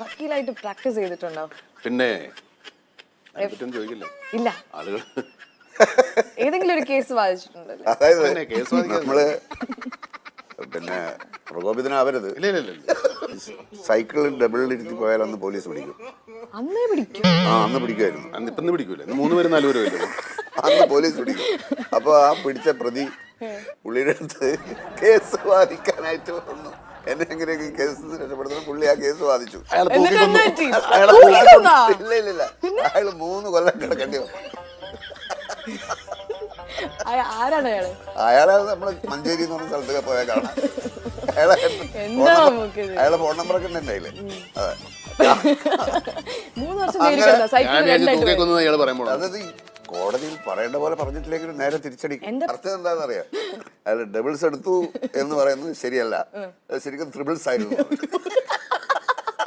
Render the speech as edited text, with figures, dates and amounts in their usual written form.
വക്കീലായിട്ട് practice ചെയ്തിട്ടുണ്ടോ? പിന്നെ ചോദിക്കില്ല ഇല്ല. ആളുകൾ ഏതെങ്കിലും ഒരു കേസ് വാദിച്ചിട്ടുണ്ടല്ലോ? അതായത് കേസ് നമ്മള് പിന്നെ പ്രകോപിതനാവരുത്. സൈക്കിളിൽ ഡബിളിലിരുത്തി പോയാൽ അന്ന് പോലീസ് പിടിക്കും. അന്നേ പിടിക്കും? അന്ന് പിടിക്കുമായിരുന്നു. ഇപ്പം പിടിക്കൂല, 3 പേരും 4 പേരും വരും. അന്ന് പോലീസ് പിടിക്കും. അപ്പൊ ആ പിടിച്ച പ്രതി പുള്ളിയുടെ അടുത്ത് കേസ് വാദിക്കാനായിട്ട് വന്നു. എന്നെ എങ്ങനെയൊക്കെ കേസ് രക്ഷപ്പെടുത്തുന്ന പുള്ളി ആ കേസ് വാദിച്ചു. അയാൾ ഇല്ല അയാൾ 3 കൊല്ലം കിടക്കേണ്ടി വന്നു. ആരാണ് അയാള്? അയാളെ നമ്മള് മഞ്ചേരി എന്ന് പറഞ്ഞ സ്ഥലത്തൊക്കെ പോയാൽ കാണാം. അയാളെ ഫോൺ നമ്പറൊക്കെ ഉണ്ട് എന്റെ കയ്യില്. അതെ, 3 വർഷം ജയിലിൽ സൈക്കിൾ. അതായത് കോടതിയിൽ പറയേണ്ട പോലെ പറഞ്ഞിട്ടില്ലെങ്കിലും നേരെ തിരിച്ചടിക്കും. അർത്ഥം എന്താണെന്ന് അറിയാം. അയാൾ ഡബിൾസ് എടുത്തു എന്ന് പറയുന്നത് ശരിയല്ല, ശരിക്കും ത്രിബിൾസ് ആയിരുന്നു.